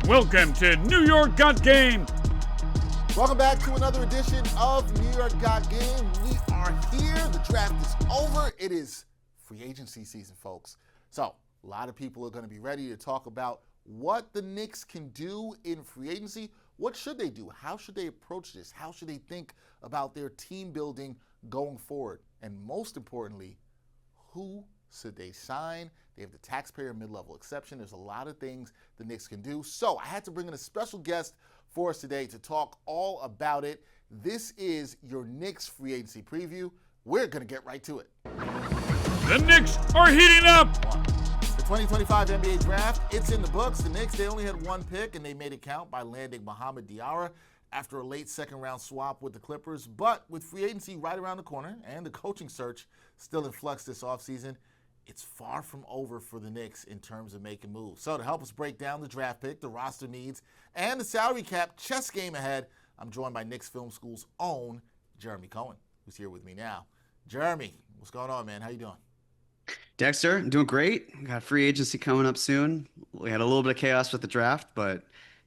Welcome to New York Got Game. Welcome back to another edition of New York Got Game. We are here. The draft is over. It is free agency season, folks. So a lot of people are going to be ready to talk about what the Knicks can do in free agency. What should they do? How should they approach this? How should they think about their team building going forward? And most importantly, who should they sign? They have the taxpayer mid-level exception. There's a lot of things the Knicks can do. So I had to bring in a special guest for us today to talk all about it. This is your Knicks free agency preview. We're going to get right to it. The Knicks are heating up. The 2025 NBA Draft, it's in the books. The Knicks, they only had one pick, and they made it count by landing Mohamed Diawara after a late second-round swap with the Clippers. But with free agency right around the corner and the coaching search still in flux this offseason, it's far from over for the Knicks in terms of making moves. So to help us break down the draft pick, the roster needs, and the salary cap chess game ahead, I'm joined by Knicks Film School's own Jeremy Cohen, who's here with me now. Jeremy, what's going on, man? How you doing? Dexter, I'm doing great. Got free agency coming up soon. We had a little bit of chaos with the draft, but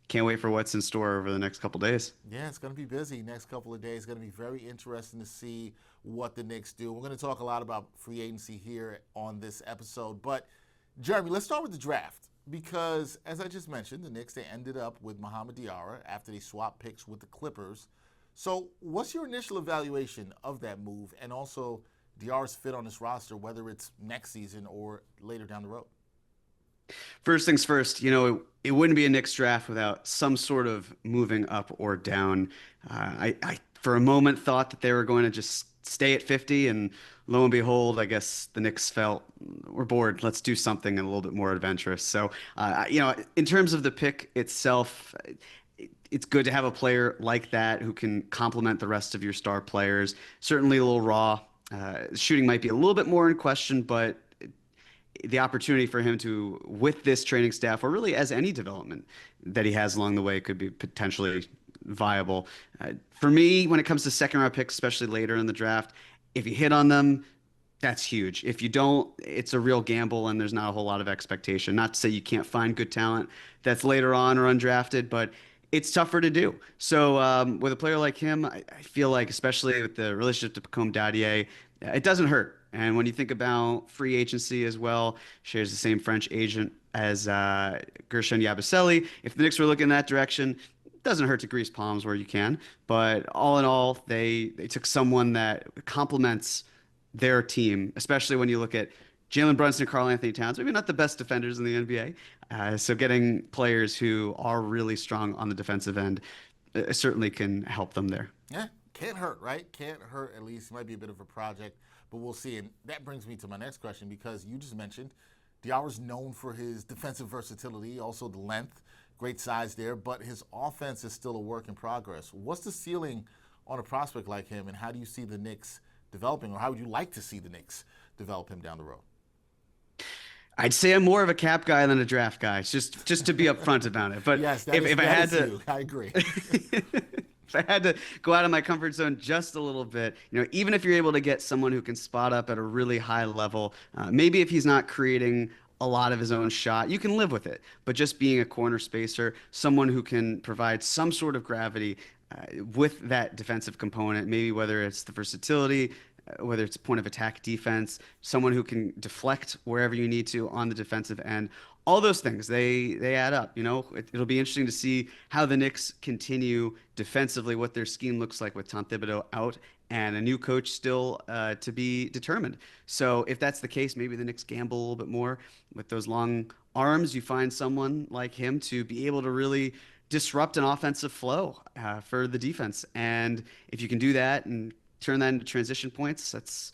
can't wait for what's in store over the next couple days. Yeah, it's going to be busy next couple of days. It's going to be very interesting to see what the Knicks do. We're going to talk a lot about free agency here on this episode. But, Jeremy, let's start with the draft because, as I just mentioned, the Knicks, they ended up with Mohamed Diawara after they swapped picks with the Clippers. So what's your initial evaluation of that move and also Diarra's fit on this roster, whether it's next season or later down the road? First things first, it wouldn't be a Knicks draft without some sort of moving up or down. I for a moment thought that they were going to just stay at 50, and lo and behold, I guess the Knicks felt, we're bored. Let's do something a little bit more adventurous. So, in terms of the pick itself, it's good to have a player like that who can complement the rest of your star players. Certainly a little raw. Shooting might be a little bit more in question, but the opportunity for him to, with this training staff, or really as any development that he has along the way, could be potentially viable. For me, when it comes to second-round picks, especially later in the draft, if you hit on them, that's huge. If you don't, it's a real gamble, and there's not a whole lot of expectation. Not to say you can't find good talent that's later on or undrafted, but it's tougher to do. So with a player like him, I feel like, especially with the relationship to Mohamed Diawara, it doesn't hurt. And when you think about free agency as well, shares the same French agent as Gershon Yabusele. If the Knicks were looking in that direction, it doesn't hurt to grease palms where you can. But all in all, they took someone that complements their team, especially when you look at Jalen Brunson and Karl Anthony Towns, maybe not the best defenders in the NBA. So getting players who are really strong on the defensive end certainly can help them there. Yeah, can't hurt, right? Can't hurt at least. It might be a bit of a project, but we'll see. And that brings me to my next question because you just mentioned Diawara's known for his defensive versatility, also the length, great size there, but his offense is still a work in progress. What's the ceiling on a prospect like him, and how do you see the Knicks developing, or how would you like to see the Knicks develop him down the road? I'd say I'm more of a cap guy than a draft guy, just to be upfront about it. But yes, if I had to, I agree. If I had to go out of my comfort zone just a little bit, even if you're able to get someone who can spot up at a really high level, maybe if he's not creating a lot of his own shot, you can live with it. But just being a corner spacer, someone who can provide some sort of gravity with that defensive component, maybe whether it's the versatility, whether it's point of attack defense, someone who can deflect wherever you need to on the defensive end. All those things, they add up. It'll be interesting to see how the Knicks continue defensively, what their scheme looks like with Tom Thibodeau out and a new coach still to be determined. So if that's the case, maybe the Knicks gamble a little bit more with those long arms. You find someone like him to be able to really disrupt an offensive flow for the defense. And if you can do that and turn that into transition points, that's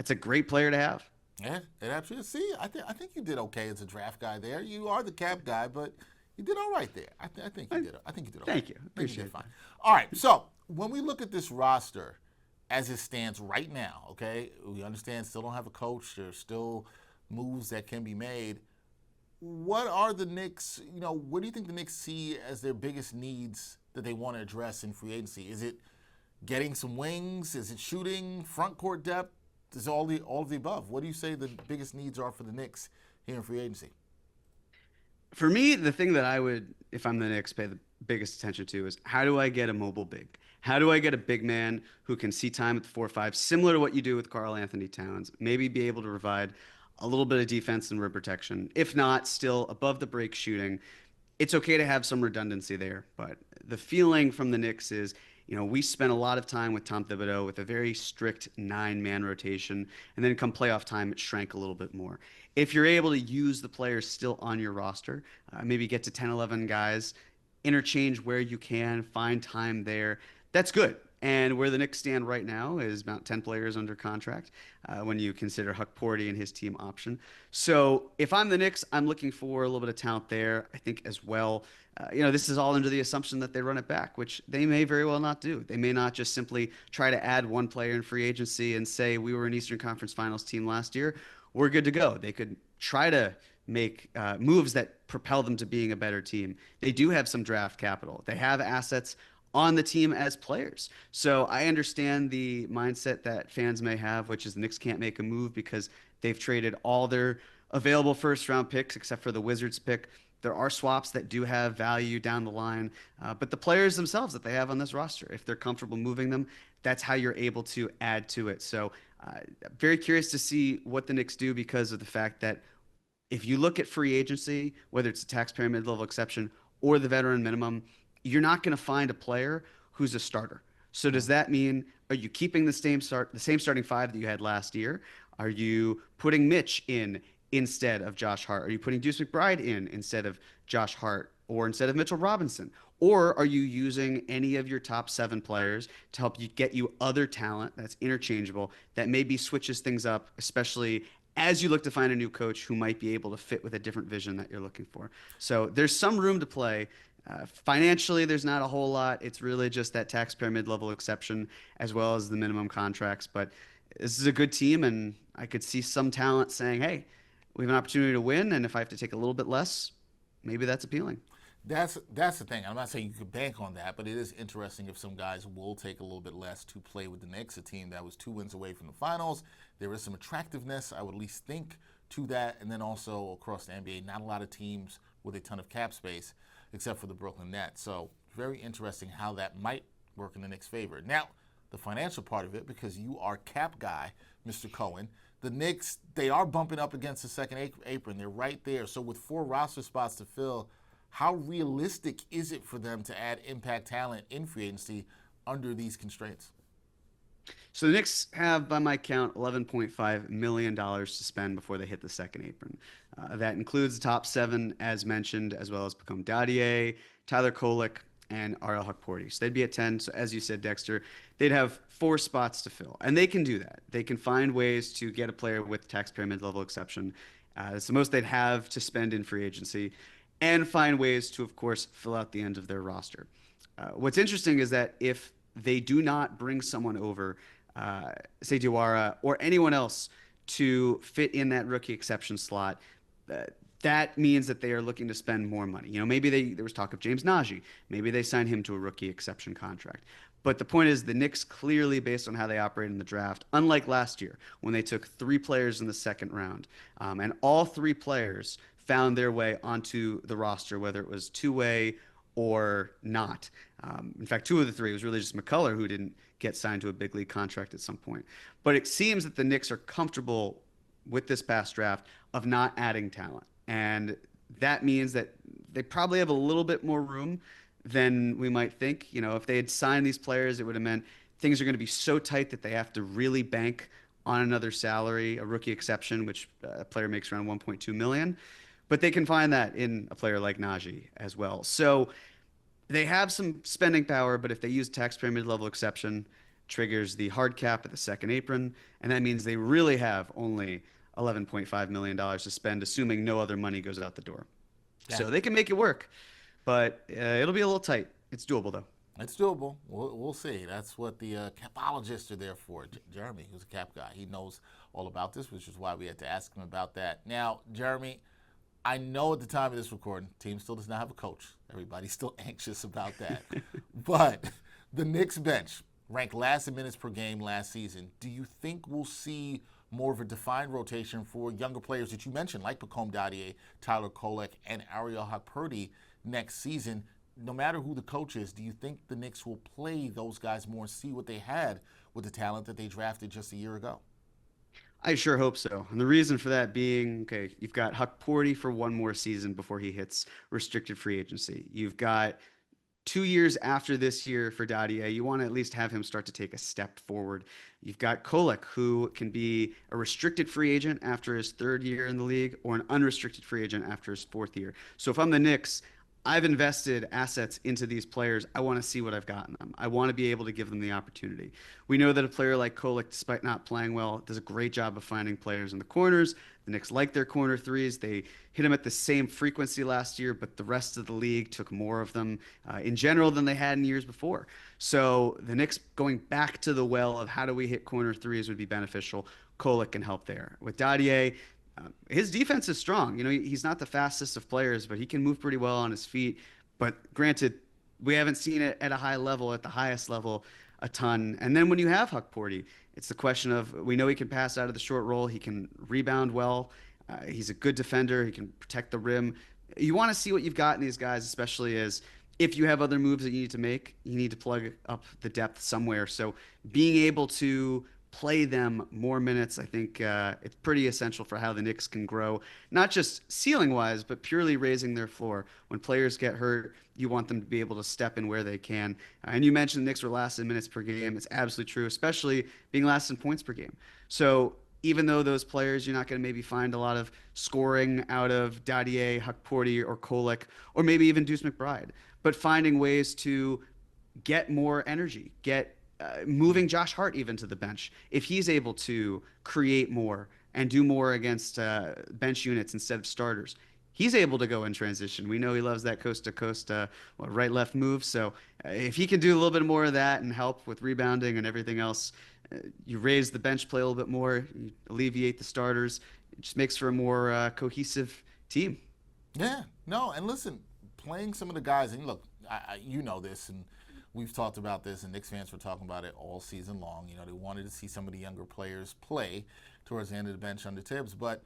a great player to have. Yeah, it absolutely. See, I think you did okay as a draft guy there. You are the cap guy, but you did all right there. I think you did. I think you did okay. Thank you. Appreciate it. Fine. All right. So when we look at this roster as it stands right now, okay, we understand still don't have a coach. There's still moves that can be made. What are the Knicks? What do you think the Knicks see as their biggest needs that they want to address in free agency? Is it getting some wings? Is it shooting? Front court depth? Is all of the above? What do you say the biggest needs are for the Knicks here in free agency? For me, the thing that I would, if I'm the Knicks, pay the biggest attention to is how do I get a mobile big? How do I get a big man who can see time at the 4-5, similar to what you do with Karl Anthony Towns? Maybe be able to provide a little bit of defense and rim protection. If not, still above the break shooting. It's okay to have some redundancy there, but the feeling from the Knicks is, we spent a lot of time with Tom Thibodeau with a very strict 9-man rotation, and then come playoff time, it shrank a little bit more. If you're able to use the players still on your roster, maybe get to 10, 11 guys, interchange where you can, find time there, that's good. And where the Knicks stand right now is about 10 players under contract when you consider Huck Porty and his team option. So if I'm the Knicks, I'm looking for a little bit of talent there. I think as well, this is all under the assumption that they run it back, which they may very well not do. They may not just simply try to add one player in free agency and say, we were an Eastern Conference Finals team last year, we're good to go. They could try to make moves that propel them to being a better team. They do have some draft capital. They have assets on the team as players. So I understand the mindset that fans may have, which is the Knicks can't make a move because they've traded all their available first-round picks except for the Wizards pick. There are swaps that do have value down the line, but the players themselves that they have on this roster, if they're comfortable moving them, that's how you're able to add to it. So very curious to see what the Knicks do because of the fact that if you look at free agency, whether it's a taxpayer mid-level exception or the veteran minimum, you're not going to find a player who's a starter. So does that mean, are you keeping the same starting 5 that you had last year? Are you putting Mitch in instead of Josh Hart? Are you putting Deuce McBride in instead of Josh Hart or instead of Mitchell Robinson? Or are you using any of your top 7 players to help you get you other talent that's interchangeable that maybe switches things up, especially as you look to find a new coach who might be able to fit with a different vision that you're looking for? So there's some room to play. Financially, there's not a whole lot. It's really just that taxpayer mid-level exception as well as the minimum contracts. But this is a good team, and I could see some talent saying, hey, we have an opportunity to win, and if I have to take a little bit less, maybe that's appealing. That's the thing. I'm not saying you could bank on that, but it is interesting if some guys will take a little bit less to play with the Knicks, a team that was 2 wins away from the finals. There is some attractiveness, I would at least think, to that. And then also across the NBA, not a lot of teams with a ton of cap space, except for the Brooklyn Nets. So very interesting how that might work in the Knicks' favor. Now, the financial part of it, because you are cap guy, Mr. Cohen, the Knicks, they are bumping up against the second apron. They're right there. So with 4 roster spots to fill, how realistic is it for them to add impact talent in free agency under these constraints? So the Knicks have, by my count, $11.5 million to spend before they hit the second apron. That includes the top 7, as mentioned, as well as Mohamed Diawara, Tyler Kolek, and RL Hukporti. So they'd be at 10. So as you said, Dexter, they'd have 4 spots to fill. And they can do that. They can find ways to get a player with taxpayer mid-level exception. It's the most they'd have to spend in free agency. And find ways to, of course, fill out the end of their roster. What's interesting is that if they do not bring someone over, say Diawara or anyone else, to fit in that rookie exception slot, that means that they are looking to spend more money. Maybe there was talk of James Najee. Maybe they signed him to a rookie exception contract. But the point is the Knicks clearly, based on how they operated in the draft, unlike last year when they took 3 players in the second round, and all 3 players found their way onto the roster, whether it was two-way or not. In fact, 2 of the 3, it was really just McCullough who didn't get signed to a big league contract at some point. But it seems that the Knicks are comfortable with this past draft of not adding talent. And that means that they probably have a little bit more room than we might think. If they had signed these players, it would have meant things are going to be so tight that they have to really bank on another salary, a rookie exception, which a player makes around $1.2 million. But they can find that in a player like Najee as well. So they have some spending power, but if they use taxpayer mid-level exception, triggers the hard cap at the second apron, and that means they really have only $11.5 million to spend, assuming no other money goes out the door. Yeah. So they can make it work, but it'll be a little tight. It's doable, though. It's doable. We'll see. That's what the capologists are there for. Jeremy, who's a cap guy, he knows all about this, which is why we had to ask him about that. Now, Jeremy, I know at the time of this recording, team still does not have a coach. Everybody's still anxious about that. But the Knicks bench ranked last in minutes per game last season. Do you think we'll see more of a defined rotation for younger players that you mentioned, like Mohamed Diawara, Tyler Kolek, and Ariel Hakpurdy next season. No matter who the coach is, do you think the Knicks will play those guys more and see what they had with the talent that they drafted just a year ago? I sure hope so. And the reason for that being, okay, you've got Huck Porty for one more season before he hits restricted free agency. You've got 2 years after this year for Dadier. You want to at least have him start to take a step forward. You've got Kolek, who can be a restricted free agent after his third year in the league or an unrestricted free agent after his fourth year. So if I'm the Knicks, I've invested assets into these players. I want to see what I've got in them. I want to be able to give them the opportunity. We know that a player like Kolek, despite not playing well, does a great job of finding players in the corners. The Knicks like their corner threes. They hit them at the same frequency last year, but the rest of the league took more of them in general than they had in years before. So the Knicks going back to the well of how do we hit corner threes would be beneficial. Kolek can help there. With Dadier, his defense is strong. You know, he's not the fastest of players, but he can move pretty well on his feet. But granted, we haven't seen it at a high level, at the highest level, a ton. And then when you have Huck Porty, it's the question of, we know he can pass out of the short roll. He can rebound well. He's a good defender. He can protect the rim. You want to see what you've got in these guys, especially as if you have other moves that you need to make, you need to plug up the depth somewhere. So being able to play them more minutes, I think it's pretty essential for how the Knicks can grow, not just ceiling-wise, but purely raising their floor. When players get hurt, you want them to be able to step in where they can. And you mentioned the Knicks were last in minutes per game. It's absolutely true, especially being last in points per game. So even though those players, you're not going to maybe find a lot of scoring out of Dadier, Hakporty, or Kolek, or maybe even Deuce McBride, but finding ways to get more energy, get moving Josh Hart even to the bench. If he's able to create more and do more against bench units instead of starters, he's able to go in transition. We know he loves that coast-to-coast right-left move. So if he can do a little bit more of that and help with rebounding and everything else, you raise the bench play a little bit more, you alleviate the starters. It just makes for a more cohesive team. Yeah, no, and listen, playing some of the guys, and look, you know this, and we've talked about this, and Knicks fans were talking about it all season long. You know, they wanted to see some of the younger players play towards the end of the bench under Tibbs. But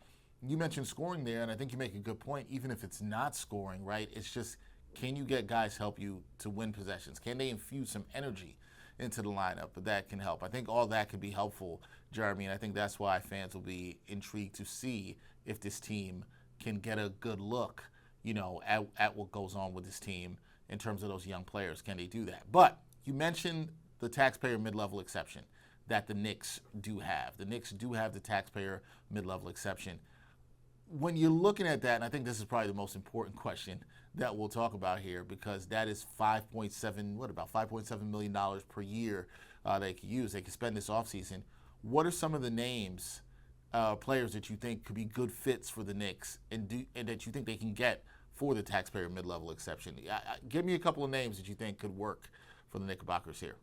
you mentioned scoring there, and I think you make a good point. Even if it's not scoring, right, it's just, can you get guys help you to win possessions? Can they infuse some energy into the lineup? But that can help. I think all that could be helpful, Jeremy, and I think that's why fans will be intrigued to see if this team can get a good look, you know, at what goes on with this team in terms of those young players. Can they do that? But you mentioned the taxpayer mid-level exception that the Knicks do have. The Knicks do have the taxpayer mid-level exception. When you're looking at that, and I think this is probably the most important question that we'll talk about here, because that is about $5.7 million per year they could use. They could spend this offseason. What are some of the names, players that you think could be good fits for the Knicks and that you think they can get for the taxpayer mid-level exception? Give me a couple of names that you think could work for the Knickerbockers here.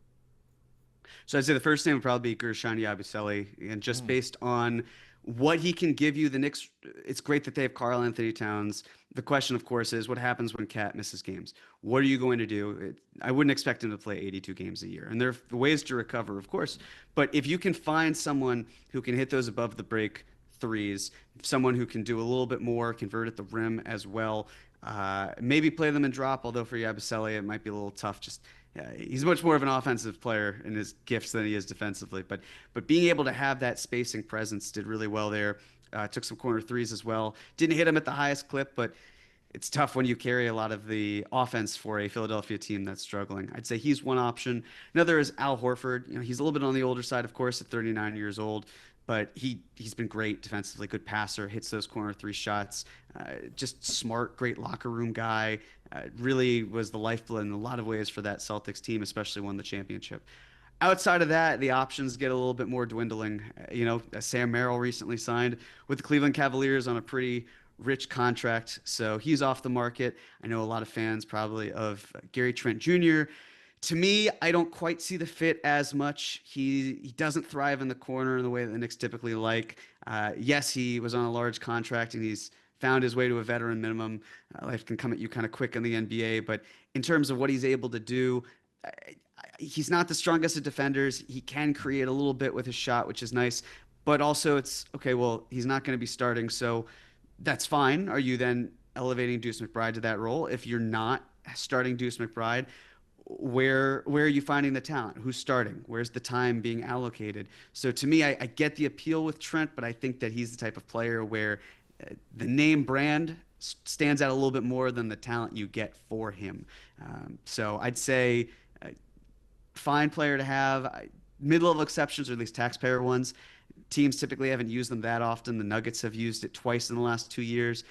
So I'd say the first name would probably be Gershon Yabusele, and just based on what he can give you, the Knicks, it's great that they have Karl Anthony Towns. The question, of course, is what happens when Cat misses games? What are you going to do? I wouldn't expect him to play 82 games a year, and there are ways to recover, of course. But if you can find someone who can hit those above the break threes, someone who can do a little bit more, convert at the rim as well, maybe play them in drop, although for Yabusele it might be a little tough. He's much more of an offensive player in his gifts than he is defensively. But being able to have that spacing presence did really well there. Took some corner threes as well. Didn't hit him at the highest clip, but it's tough when you carry a lot of the offense for a Philadelphia team that's struggling. I'd say he's one option. Another is Al Horford. You know, he's a little bit on the older side, of course, at 39 years old. But he's been great defensively, good passer, hits those corner three shots, just smart, great locker room guy. Really was the lifeblood in a lot of ways for that Celtics team, especially won the championship. Outside of that, the options get a little bit more dwindling. Sam Merrill recently signed with the Cleveland Cavaliers on a pretty rich contract, so he's off the market. I know a lot of fans probably of Gary Trent Jr. To me, I don't quite see the fit as much. He doesn't thrive in the corner in the way that the Knicks typically like. Yes, he was on a large contract and he's found his way to a veteran minimum. Life can come at you kind of quick in the NBA, but in terms of what he's able to do, he's not the strongest of defenders. He can create a little bit with his shot, which is nice. but also it's okay. Well, he's not going to be starting, so that's fine. Are you then elevating Deuce McBride to that role? If you're not starting Deuce McBride, where are you finding the talent? Who's starting? Where's the time being allocated? So to me, I get the appeal with Trent, but I think that he's the type of player where the name brand stands out a little bit more than the talent you get for him. So I'd say fine player to have. Mid-level exceptions, or at least taxpayer ones. Teams typically haven't used them that often. The Nuggets have used it twice in the last 2 years.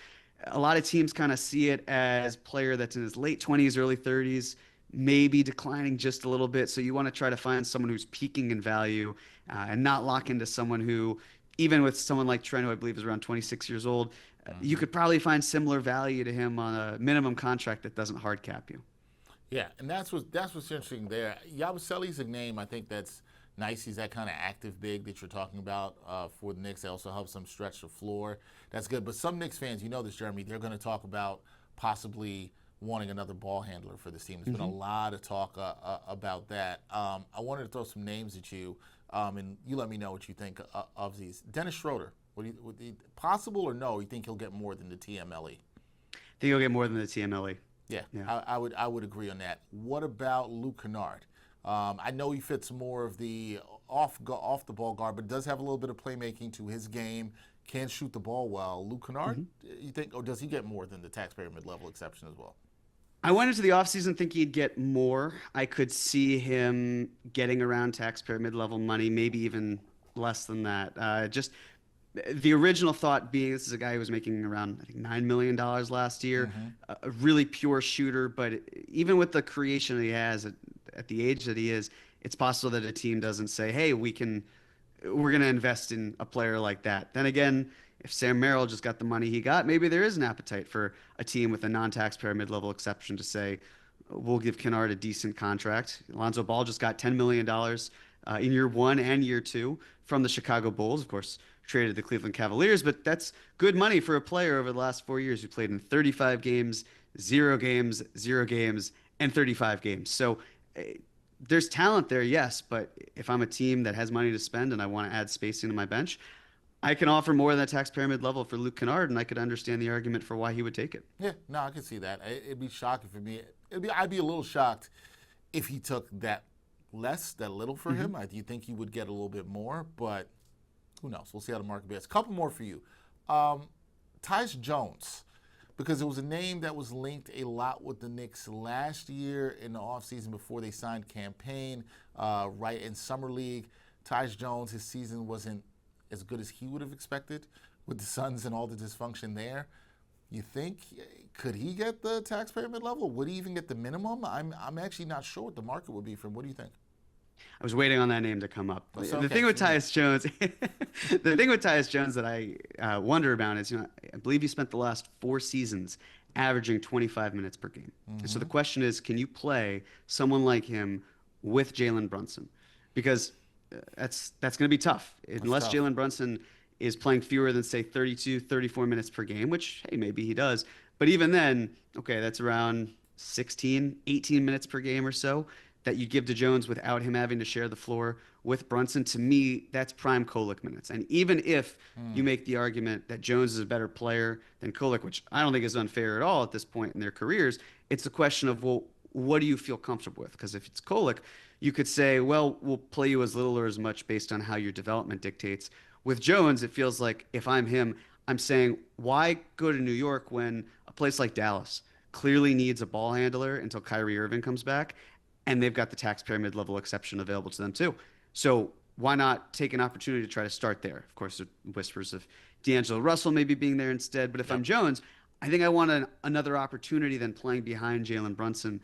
A lot of teams kind of see it as player that's in his late 20s, early 30s, maybe declining just a little bit. So you want to try to find someone who's peaking in value and not lock into someone who, even with someone like Trent, who I believe is around 26 years old, you could probably find similar value to him on a minimum contract that doesn't hard cap you. Yeah, and that's what's interesting there. Yabusele's a name I think that's nice. He's that kind of active big that you're talking about for the Knicks. That also helps them stretch the floor. That's good. But some Knicks fans, you know this, Jeremy, they're going to talk about possibly wanting another ball handler for this team. There's been a lot of talk about that. I wanted to throw some names at you, and you let me know what you think of these. Dennis Schroeder, possible or no? You think he'll get more than the TMLE? I think he'll get more than the TMLE. Yeah. I would agree on that. What about Luke Kennard? I know he fits more of the off the ball guard, but does have a little bit of playmaking to his game. Can shoot the ball well. Luke Kennard, you think, or does he get more than the taxpayer mid-level exception as well? I went into the offseason thinking he'd get more. I could see him getting around taxpayer mid-level money, maybe even less than that. Just the original thought being this is a guy who was making around, I think, $9 million last year, a really pure shooter. But even with the creation that he has at the age that he is, it's possible that a team doesn't say, hey, we're going to invest in a player like that. Then again, if Sam Merrill just got the money he got, maybe there is an appetite for a team with a non-taxpayer mid-level exception to say, we'll give Kennard a decent contract. Lonzo Ball just got $10 million in year 1 and year 2 from the Chicago Bulls. Of course, traded the Cleveland Cavaliers, but that's good money for a player over the last 4 years who played in 35 games, 0 games, 0 games, and 35 games. So there's talent there, yes, but if I'm a team that has money to spend and I want to add spacing to my bench, I can offer more than that taxpayer mid-level for Luke Kennard, and I could understand the argument for why he would take it. Yeah, no, I can see that. It'd be shocking for me. I'd be a little shocked if he took that little for him. I do think he would get a little bit more, but who knows? We'll see how the market bears. A couple more for you. Taius Jones, because it was a name that was linked a lot with the Knicks last year in the offseason before they signed Campaign, right in Summer League. Taius Jones, his season wasn't as good as he would have expected with the Suns and all the dysfunction there. You think, could he get the taxpayer mid-level? Would he even get the minimum? I'm actually not sure what the market would be for him. What do you think? I was waiting on that name to come up. Okay. The thing with Taius Jones, the thing with Taius Jones that I wonder about is, I believe he spent the last 4 seasons averaging 25 minutes per game. And so the question is, can you play someone like him with Jalen Brunson? Because that's going to be tough. Unless Jalen Brunson is playing fewer than, say, 32, 34 minutes per game, which, hey, maybe he does. But even then, okay, that's around 16, 18 minutes per game or so that you give to Jones without him having to share the floor with Brunson. To me, that's prime Kolek minutes. And even if you make the argument that Jones is a better player than Kolek, which I don't think is unfair at all at this point in their careers, it's a question of, well, what do you feel comfortable with? Because if it's Kolek, you could say, well, we'll play you as little or as much based on how your development dictates. With Jones, it feels like if I'm him, I'm saying, why go to New York when a place like Dallas clearly needs a ball handler until Kyrie Irving comes back, and they've got the taxpayer mid-level exception available to them too. So why not take an opportunity to try to start there? Of course, there are whispers of D'Angelo Russell maybe being there instead. But if I'm Jones, I think I want another opportunity than playing behind Jalen Brunson.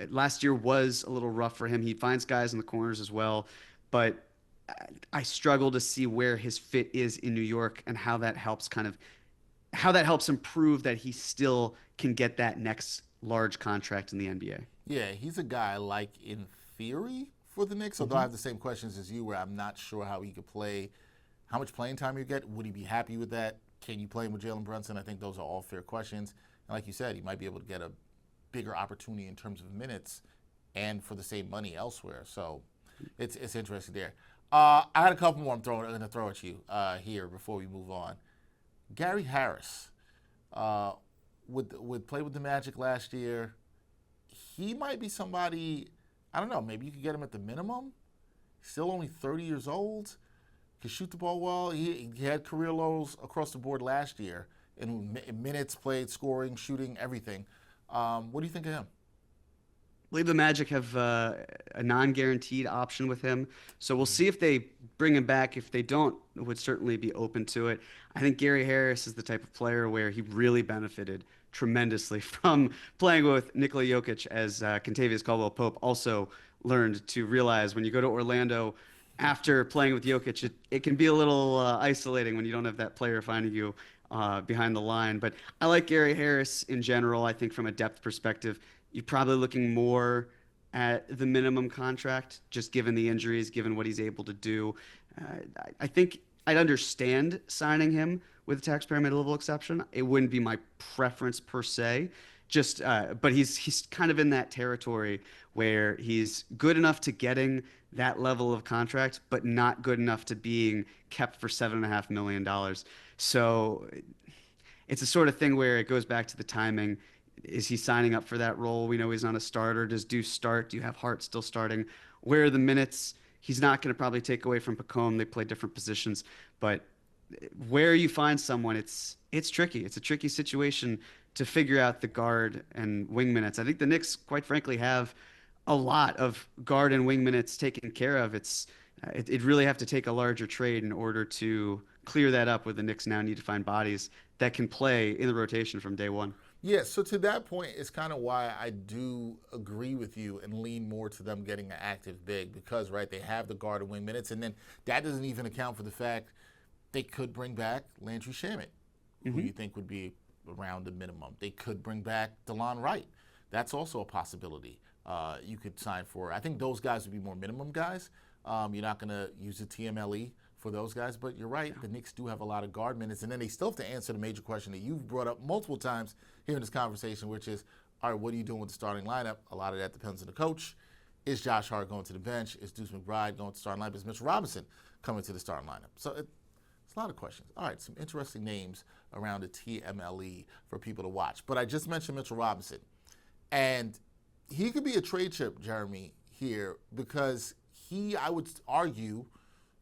Last year was a little rough for him. He finds guys in the corners as well. But I struggle to see where his fit is in New York and how that helps him prove that he still can get that next large contract in the NBA. Yeah, he's a guy I like in theory for the Knicks, although I have the same questions as you where I'm not sure how he could play, how much playing time you get. Would he be happy with that? Can you play him with Jalen Brunson? I think those are all fair questions. And like you said, he might be able to get a bigger opportunity in terms of minutes and for the same money elsewhere. So it's interesting there. I had a couple more I'm going to throw at you here before we move on. Gary Harris uh, would play with the Magic last year. He might be somebody. I don't know. Maybe you could get him at the minimum. Still only 30 years old. Can shoot the ball well. He had career lows across the board last year in minutes played, scoring, shooting, everything. What do you think of him? I believe the Magic have a non-guaranteed option with him, so we'll see if they bring him back. If they don't, would certainly be open to it. I think Gary Harris is the type of player where he really benefited tremendously from playing with Nikola Jokic, as Kentavious Caldwell-Pope also learned to realize when you go to Orlando after playing with Jokic, it can be a little isolating when you don't have that player finding you behind the line. But I like Gary Harris in general. I think from a depth perspective, you're probably looking more at the minimum contract, just given the injuries, given what he's able to do. I think I'd understand signing him with a taxpayer mid-level exception. It wouldn't be my preference per se. But he's kind of in that territory where he's good enough to getting that level of contract, but not good enough to being kept for $7.5 million. So it's a sort of thing where it goes back to the timing. Is he signing up for that role? We know he's not a starter. Does Deuce start? Do you have Hart still starting? Where are the minutes? He's not going to probably take away from Pacome. They play different positions, but where you find someone, it's tricky. It's a tricky situation to figure out the guard and wing minutes. I think the Knicks, quite frankly, have a lot of guard and wing minutes taken care of. It'd really have to take a larger trade in order to clear that up, where the Knicks now need to find bodies that can play in the rotation from day one. Yeah, so to that point, it's kind of why I do agree with you and lean more to them getting an active big because, right, they have the guard and wing minutes, and then that doesn't even account for the fact they could bring back Landry Shamet, who you think would be around the minimum. They could bring back DeLon Wright. That's also a possibility you could sign for. I think those guys would be more minimum guys. You're not going to use the TMLE for those guys, but you're right. The Knicks do have a lot of guard minutes, and then they still have to answer the major question that you've brought up multiple times here in this conversation, which is, all right, what are you doing with the starting lineup? A lot of that depends on the coach. Is Josh Hart going to the bench? Is Deuce McBride going to the starting lineup? Is Mitchell Robinson coming to the starting lineup? So it's a lot of questions. All right, some interesting names around the TMLE for people to watch. But I just mentioned Mitchell Robinson, and he could be a trade chip, Jeremy, here because I would argue,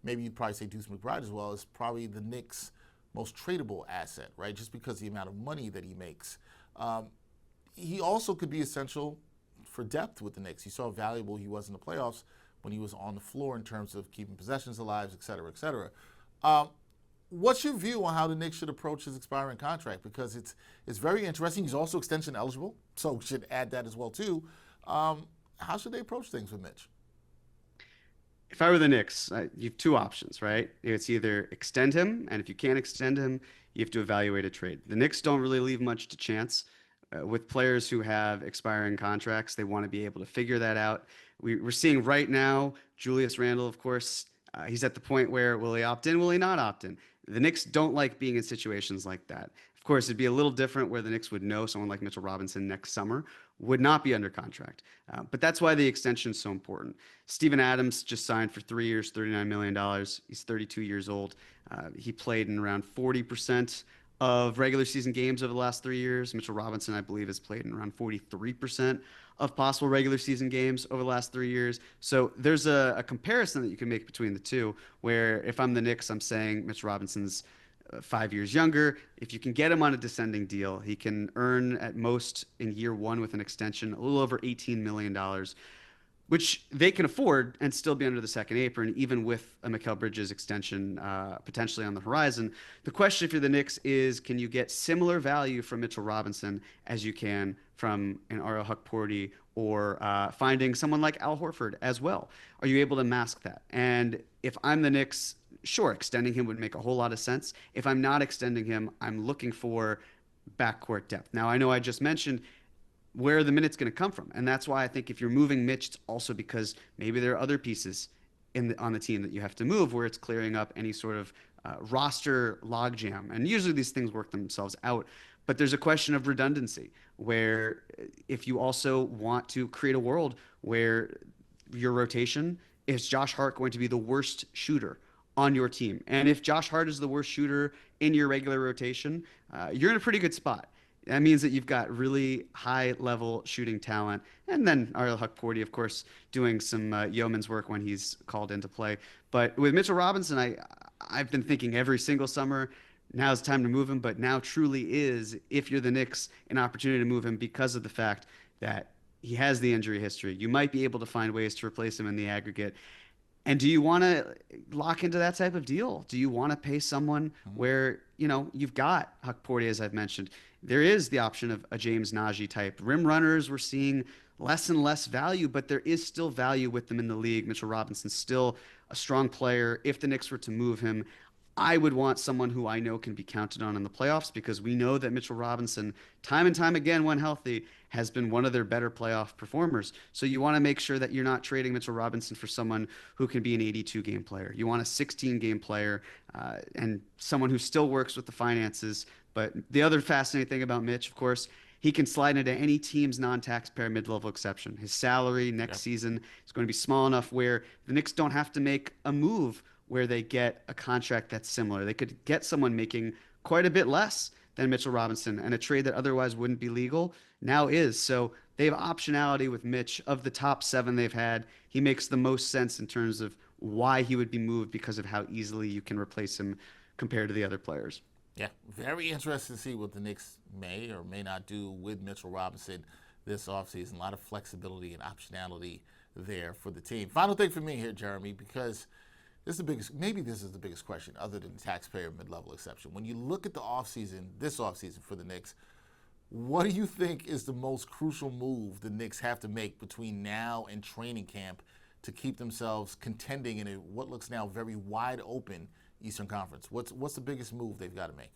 maybe you'd probably say Deuce McBride as well, is probably the Knicks' most tradable asset, right? Just because of the amount of money that he makes. He also could be essential for depth with the Knicks. You saw how valuable he was in the playoffs when he was on the floor in terms of keeping possessions alive, et cetera, et cetera. What's your view on how the Knicks should approach his expiring contract? Because it's very interesting. He's also extension eligible, so we should add that as well too. How should they approach things with Mitch? If I were the Knicks, you have two options, right? It's either extend him, and if you can't extend him, you have to evaluate a trade. The Knicks don't really leave much to chance. With players who have expiring contracts, they want to be able to figure that out. We're seeing right now, Julius Randle, of course, he's at the point where will he opt in, will he not opt in? The Knicks don't like being in situations like that. Of course, it'd be a little different where the Knicks would know someone like Mitchell Robinson next summer would not be under contract. But that's why the extension is so important. Steven Adams just signed for 3 years, $39 million. He's 32 years old. He played in around 40% of regular season games over the last 3 years. Mitchell Robinson, I believe, has played in around 43% of possible regular season games over the last 3 years. So there's a comparison that you can make between the two, where if I'm the Knicks, I'm saying Mitchell Robinson's 5 years younger. If you can get him on a descending deal, he can earn at most in year one with an extension a little over $18 million, which they can afford and still be under the second apron, even with a Muel Bridges extension potentially on the horizon. The question for the Knicks is, can you get similar value from Mitchell Robinson as you can from an Ariel Hukporti or finding someone like Al Horford as well? Are you able to mask that? And if I'm the Knicks, sure, extending him would make a whole lot of sense. If I'm not extending him, I'm looking for backcourt depth. Now, I know I just mentioned where are the minutes going to come from? And that's why I think if you're moving Mitch, it's also because maybe there are other pieces on the team that you have to move where it's clearing up any sort of roster logjam. And usually these things work themselves out. But there's a question of redundancy where if you also want to create a world where your rotation is Josh Hart going to be the worst shooter on your team? And if Josh Hart is the worst shooter in your regular rotation, you're in a pretty good spot. That means that you've got really high level shooting talent. And then Ariel Hukporti, of course, doing some yeoman's work when he's called into play. But with Mitchell Robinson, I've been thinking every single summer, now's the time to move him. But now truly is, if you're the Knicks, an opportunity to move him because of the fact that he has the injury history. You might be able to find ways to replace him in the aggregate. And do you want to lock into that type of deal? Do you want to pay someone where, you've got Hukporti, as I've mentioned? There is the option of a James Najee type. Rim runners, we're seeing less and less value, but there is still value with them in the league. Mitchell Robinson's still a strong player. If the Knicks were to move him, I would want someone who I know can be counted on in the playoffs, because we know that Mitchell Robinson, time and time again, when healthy, has been one of their better playoff performers. So you want to make sure that you're not trading Mitchell Robinson for someone who can be an 82-game player. You want a 16-game player and someone who still works with the finances. But the other fascinating thing about Mitch, of course, he can slide into any team's non-taxpayer mid-level exception. His salary next season is going to be small enough where the Knicks don't have to make a move where they get a contract that's similar. They could get someone making quite a bit less than Mitchell Robinson, and a trade that otherwise wouldn't be legal now is. So they have optionality with Mitch. Of the top 7 they've had, he makes the most sense in terms of why he would be moved, because of how easily you can replace him compared to the other players. Yeah, very interesting to see what the Knicks may or may not do with Mitchell Robinson this offseason. A lot of flexibility and optionality there for the team. Final thing for me here, Jeremy, because this is the biggest question other than the taxpayer mid-level exception. When you look at the this offseason for the Knicks, what do you think is the most crucial move the Knicks have to make between now and training camp to keep themselves contending in what looks now very wide open Eastern Conference? What's the biggest move they've got to make?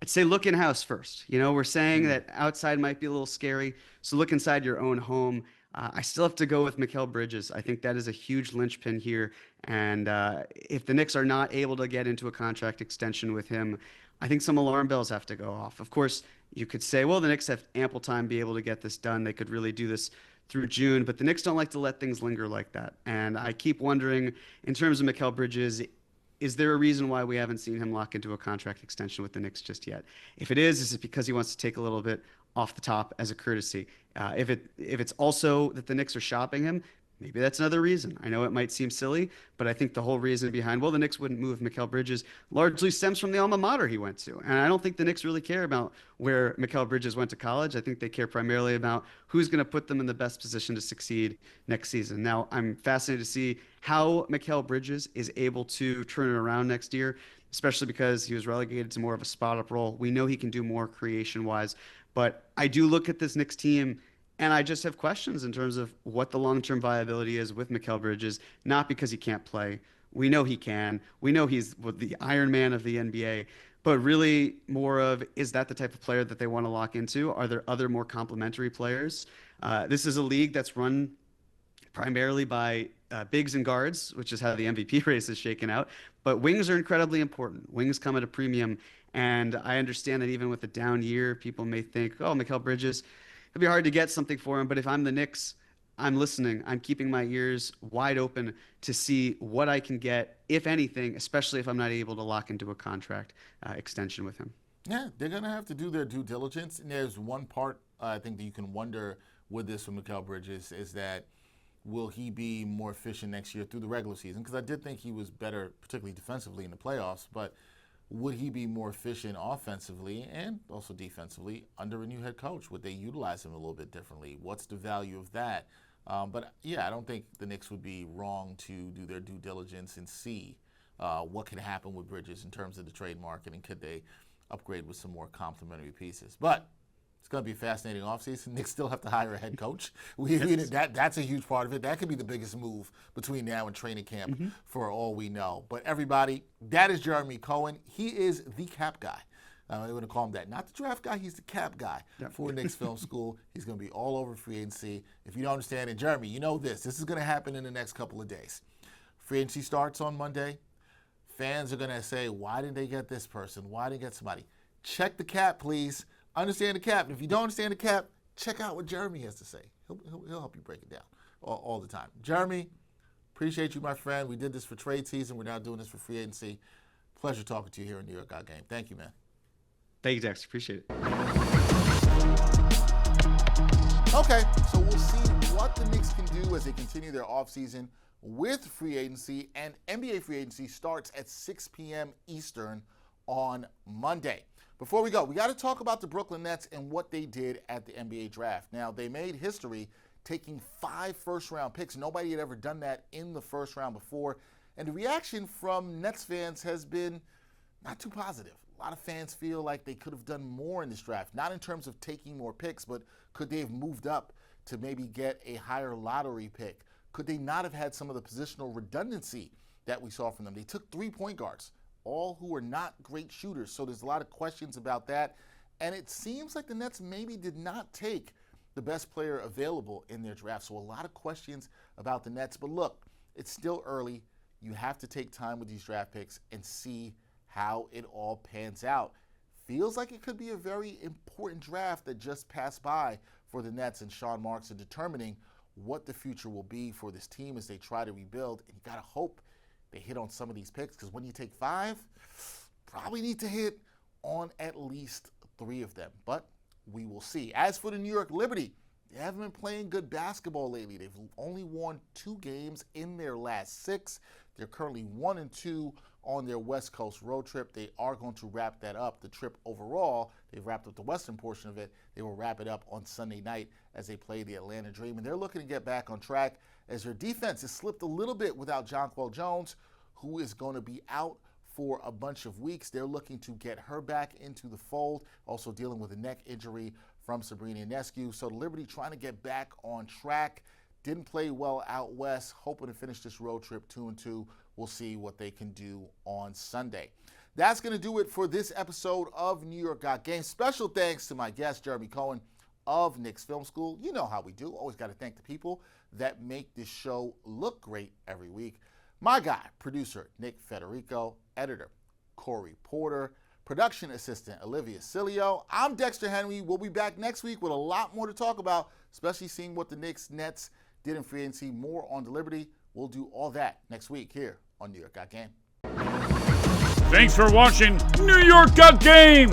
I'd say look in-house first. We're saying that outside might be a little scary, so look inside your own home. I still have to go with Muel Bridges. I think that is a huge linchpin here. And if the Knicks are not able to get into a contract extension with him, I think some alarm bells have to go off. Of course, you could say, well, the Knicks have ample time to be able to get this done. They could really do this through June, but the Knicks don't like to let things linger like that. And I keep wondering, in terms of Muel Bridges, is there a reason why we haven't seen him lock into a contract extension with the Knicks just yet? If it is it because he wants to take a little bit off the top as a courtesy? If it's also that the Knicks are shopping him, maybe that's another reason. I know it might seem silly, but I think the whole reason behind, the Knicks wouldn't move Muel Bridges largely stems from the alma mater he went to. And I don't think the Knicks really care about where Muel Bridges went to college. I think they care primarily about who's going to put them in the best position to succeed next season. Now, I'm fascinated to see how Muel Bridges is able to turn it around next year, especially because he was relegated to more of a spot-up role. We know he can do more creation-wise, but I do look at this Knicks team and I just have questions in terms of what the long-term viability is with Muel Bridges, not because he can't play. We know he can. We know he's the Iron Man of the NBA, but really more of, is that the type of player that they want to lock into? Are there other more complementary players? This is a league that's run primarily by bigs and guards, which is how the MVP race is shaken out. But wings are incredibly important. Wings come at a premium. And I understand that even with a down year, people may think, oh, Muel Bridges, it'd be hard to get something for him. But if I'm the Knicks, I'm listening. I'm keeping my ears wide open to see what I can get, if anything, especially if I'm not able to lock into a contract extension with him. Yeah, they're going to have to do their due diligence. And there's one part I think that you can wonder with this from Muel Bridges is that will he be more efficient next year through the regular season? Because I did think he was better, particularly defensively in the playoffs. But would he be more efficient offensively and also defensively under a new head coach? Would they utilize him a little bit differently? What's the value of that? But yeah, I don't think the Knicks would be wrong to do their due diligence and see what could happen with Bridges in terms of the trade market, and could they upgrade with some more complementary pieces. But it's going to be a fascinating offseason. Knicks still have to hire a head coach. That's a huge part of it. That could be the biggest move between now and training camp for all we know. But everybody, that is Jeremy Cohen. He is the cap guy. I'm going to call him that. Not the draft guy, he's the cap guy for Knicks Film School. He's going to be all over free agency. If you don't understand it, Jeremy, you know this. This is going to happen in the next couple of days. Free agency starts on Monday. Fans are going to say, why didn't they get this person? Why didn't they get somebody? Check the cap, please. Understand the cap. And if you don't understand the cap, check out what Jeremy has to say. He'll help you break it down. all the time. Jeremy, appreciate you, my friend. We did this for trade season. We're now doing this for free agency. Pleasure talking to you here in New York Got Game. Thank you, man. Thank you, Dexter. Appreciate it. Okay, so we'll see what the Knicks can do as they continue their offseason with free agency, and NBA free agency starts at 6 p.m. Eastern on Monday. Before we go, we got to talk about the Brooklyn Nets and what they did at the NBA draft. Now, they made history taking 5 first-round picks. Nobody had ever done that in the first round before, and the reaction from Nets fans has been not too positive. A lot of fans feel like they could have done more in this draft, not in terms of taking more picks, but could they have moved up to maybe get a higher lottery pick? Could they not have had some of the positional redundancy that we saw from them? They took 3 point guards, all who are not great shooters, so there's a lot of questions about that. And it seems like the Nets maybe did not take the best player available in their draft, so a lot of questions about the Nets. But look, it's still early. You have to take time with these draft picks and see how it all pans out. Feels like it could be a very important draft that just passed by for the Nets and Sean Marks in determining what the future will be for this team as they try to rebuild. And you got to hope they hit on some of these picks, because when you take 5, probably need to hit on at least 3 of them. But we will see. As for the New York Liberty, they haven't been playing good basketball lately. They've only won 2 games in their last 6. They're currently 1-2 on their West Coast road trip. They are going to wrap that up. The trip overall, they've wrapped up the western portion of it. They will wrap it up on Sunday night as they play the Atlanta Dream. And they're looking to get back on track as their defense has slipped a little bit without Jonquel Jones, who is going to be out for a bunch of weeks. They're looking to get her back into the fold, also dealing with a neck injury from Sabrina Ionescu. So the Liberty trying to get back on track. Didn't play well out west, hoping to finish this road trip 2-2. We'll see what they can do on Sunday. That's going to do it for this episode of New York Got Game. Special thanks to my guest, Jeremy Cohen of Knicks Film School. You know how we do. Always got to thank the people that make this show look great every week. My guy, producer Nick Federico, editor Corey Porter, production assistant Olivia Cilio. I'm Dexter Henry. We'll be back next week with a lot more to talk about, especially seeing what the Knicks Nets did in free agency, more on the Liberty. We'll do all that next week here on New York Got Game. Thanks for watching New York Got Game.